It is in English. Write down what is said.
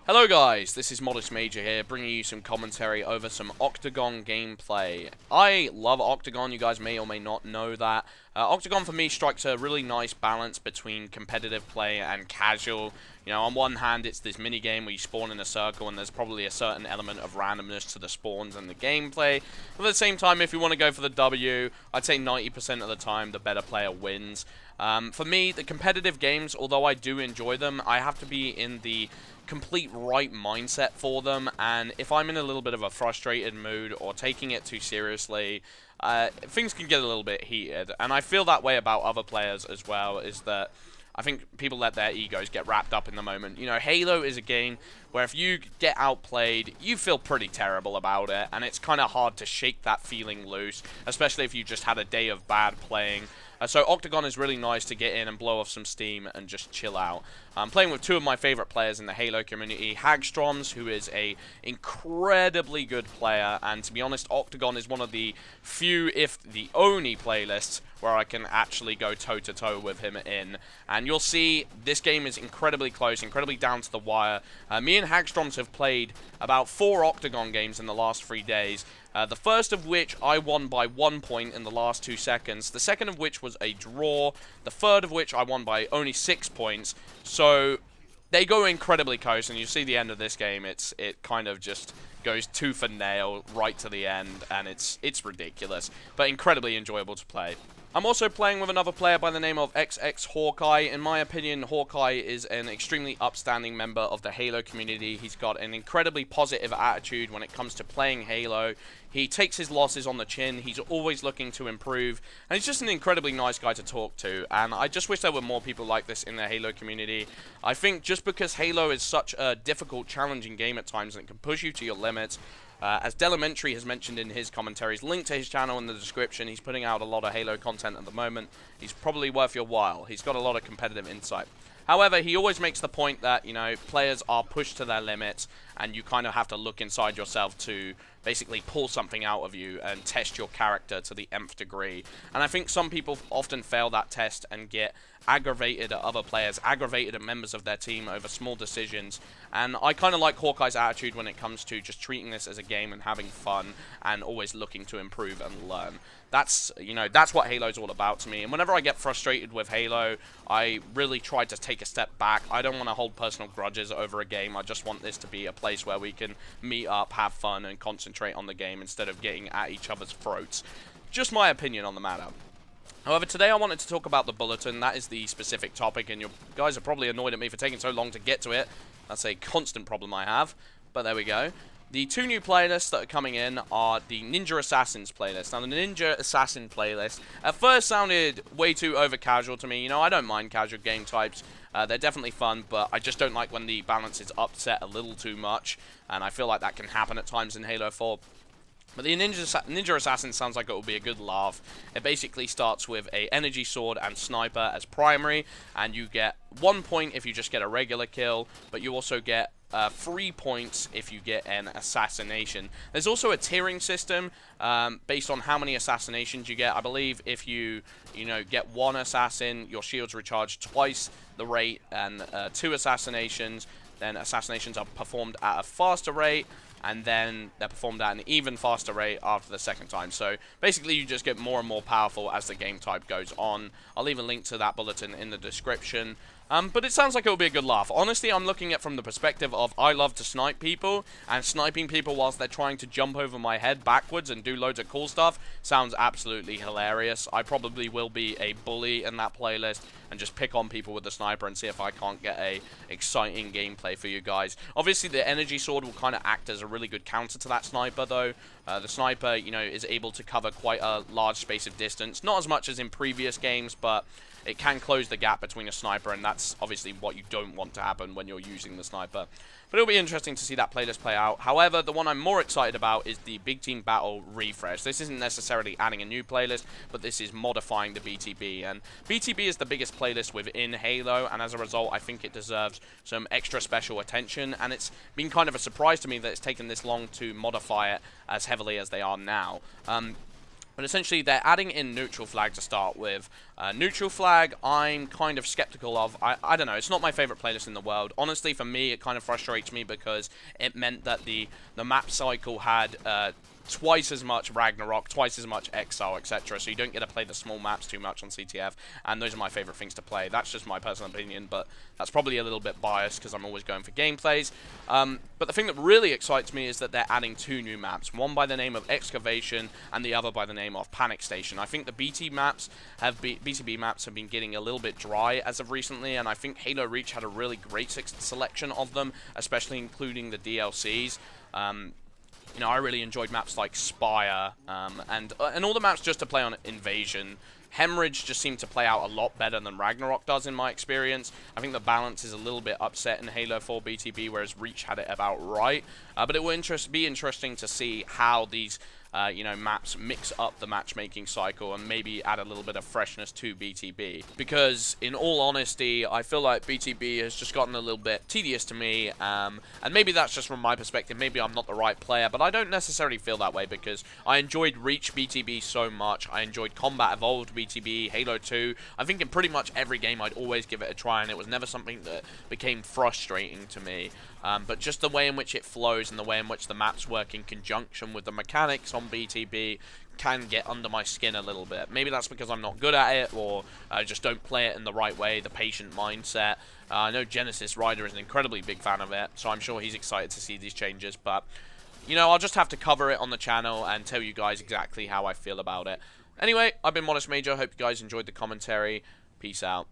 Hello guys, this is Modest Major here, bringing you some commentary over some Octagon gameplay. I love Octagon, you guys may or may not know that. Octagon for me strikes a really nice balance between competitive play and casual. You know, on one hand it's this mini game where you spawn in a circle and there's probably a certain element of randomness to the spawns and the gameplay. But at the same time, if you want to go for the W, I'd say 90% of the time the better player wins. For me, the competitive games, although I do enjoy them, I have to be in the complete right mindset for them, and if I'm in a little bit of a frustrated mood or taking it too seriously, things can get a little bit heated. And I feel that way about other players as well, is that I think people let their egos get wrapped up in the moment. You know, Halo is a game where if you get outplayed, you feel pretty terrible about it, and it's kind of hard to shake that feeling loose, especially if you just had a day of bad playing. So Octagon is really nice to get in and blow off some steam and just chill out. I'm playing with two of my favorite players in the Halo community, Hagstroms, who is a incredibly good player, and to be honest, Octagon is one of the few, if the only playlists where I can actually go toe-to-toe with him in. And you'll see this game is incredibly close, incredibly down to the wire. Me and Hagstroms have played about 4 Octagon games in the last 3 days. The first of which I won by 1 point in the last 2 seconds. The second of which was a draw. The third of which I won by only 6 points. So they go incredibly close, and you see the end of this game. It kind of just goes tooth and nail right to the end, and it's ridiculous, but incredibly enjoyable to play. I'm also playing with another player by the name of XX Hawkeye. In my opinion, Hawkeye is an extremely upstanding member of the Halo community. He's got an incredibly positive attitude when it comes to playing Halo. He takes his losses on the chin. He's always looking to improve, and he's just an incredibly nice guy to talk to. And I just wish there were more people like this in the Halo community. I think just because Halo is such a difficult, challenging game at times, and it can push you to your limits, as Delementary has mentioned in his commentaries, link to his channel in the description. He's putting out a lot of Halo content at the moment. He's probably worth your while. He's got a lot of competitive insight. However, he always makes the point that, you know, players are pushed to their limits, and you kind of have to look inside yourself to basically pull something out of you and test your character to the nth degree. And I think some people often fail that test and get aggravated at other players, aggravated at members of their team over small decisions. And I kind of like Hawkeye's attitude when it comes to just treating this as a game and having fun and always looking to improve and learn. That's, you know, that's what Halo's all about to me. And whenever I get frustrated with Halo, I really try to take a step back. I don't want to hold personal grudges over a game. I just want this to be a place where we can meet up, have fun, and concentrate on the game instead of getting at each other's throats. Just my opinion on the matter. However, today I wanted to talk about the bulletin. That is the specific topic, and you guys are probably annoyed at me for taking so long to get to it. That's a constant problem I have, but there we go. The 2 new playlists that are coming in are the Ninja Assassins playlist. Now, the Ninja Assassin playlist at first sounded way too over-casual to me. You know, I don't mind casual game types. They're definitely fun, but I just don't like when the balance is upset a little too much, and I feel like that can happen at times in Halo 4. But the Ninja Assassin sounds like it will be a good laugh. It basically starts with a energy sword and sniper as primary, and you get 1 point if you just get a regular kill, but you also get 3 points if you get an assassination. There's also a tiering system based on how many assassinations you get. I believe if you get 1 assassin, your shields recharge twice the rate, and 2 assassinations, then assassinations are performed at a faster rate, and then they're performed at an even faster rate after the second time. So basically you just get more and more powerful as the game type goes on. I'll leave a link to that bulletin in the description. But it sounds like it will be a good laugh. Honestly, I'm looking at it from the perspective of I love to snipe people, and sniping people whilst they're trying to jump over my head backwards and do loads of cool stuff sounds absolutely hilarious. I probably will be a bully in that playlist and just pick on people with the sniper and see if I can't get a exciting gameplay for you guys. Obviously, the energy sword will kind of act as a really good counter to that sniper, though. The sniper, you know, is able to cover quite a large space of distance. Not as much as in previous games, but it can close the gap between a sniper, and that's obviously what you don't want to happen when you're using the sniper. But it'll be interesting to see that playlist play out. However, the one I'm more excited about is the Big Team Battle refresh. This isn't necessarily adding a new playlist, but this is modifying the BTB. And BTB is the biggest playlist within Halo, and as a result, I think it deserves some extra special attention. And it's been kind of a surprise to me that it's taken this long to modify it as heavily as they are now. But essentially, they're adding in neutral flag to start with. Neutral flag, I'm kind of skeptical of. I don't know, it's not my favorite playlist in the world. Honestly, for me, it kind of frustrates me because it meant that the map cycle had twice as much Ragnarok, twice as much Exile, etc. So you don't get to play the small maps too much on CTF, and those are my favorite things to play. That's just my personal opinion, but that's probably a little bit biased because I'm always going for gameplays. But the thing that really excites me is that they're adding 2 new maps, one by the name of Excavation and the other by the name of Panic Station. I think the BTB maps have been getting a little bit dry as of recently, and I think Halo Reach had a really great selection of them, especially including the DLCs. You know, I really enjoyed maps like Spire, and all the maps just to play on Invasion. Hemorrhage just seemed to play out a lot better than Ragnarok does in my experience. I think the balance is a little bit upset in Halo 4 BTB, whereas Reach had it about right. But it will be interesting to see how these you know, maps mix up the matchmaking cycle and maybe add a little bit of freshness to BTB. Because, in all honesty, I feel like BTB has just gotten a little bit tedious to me, and maybe that's just from my perspective. Maybe I'm not the right player, but I don't necessarily feel that way because I enjoyed Reach BTB so much. I enjoyed Combat Evolved BTB, Halo 2. I think in pretty much every game I'd always give it a try, and it was never something that became frustrating to me. But just the way in which it flows and the way in which the maps work in conjunction with the mechanics on BTB can get under my skin a little bit. Maybe that's because I'm not good at it, or I just don't play it in the right way, the patient mindset. I know Genesis Rider is an incredibly big fan of it, so I'm sure he's excited to see these changes. But, you know, I'll just have to cover it on the channel and tell you guys exactly how I feel about it. Anyway, I've been Modest Major. Hope you guys enjoyed the commentary. Peace out.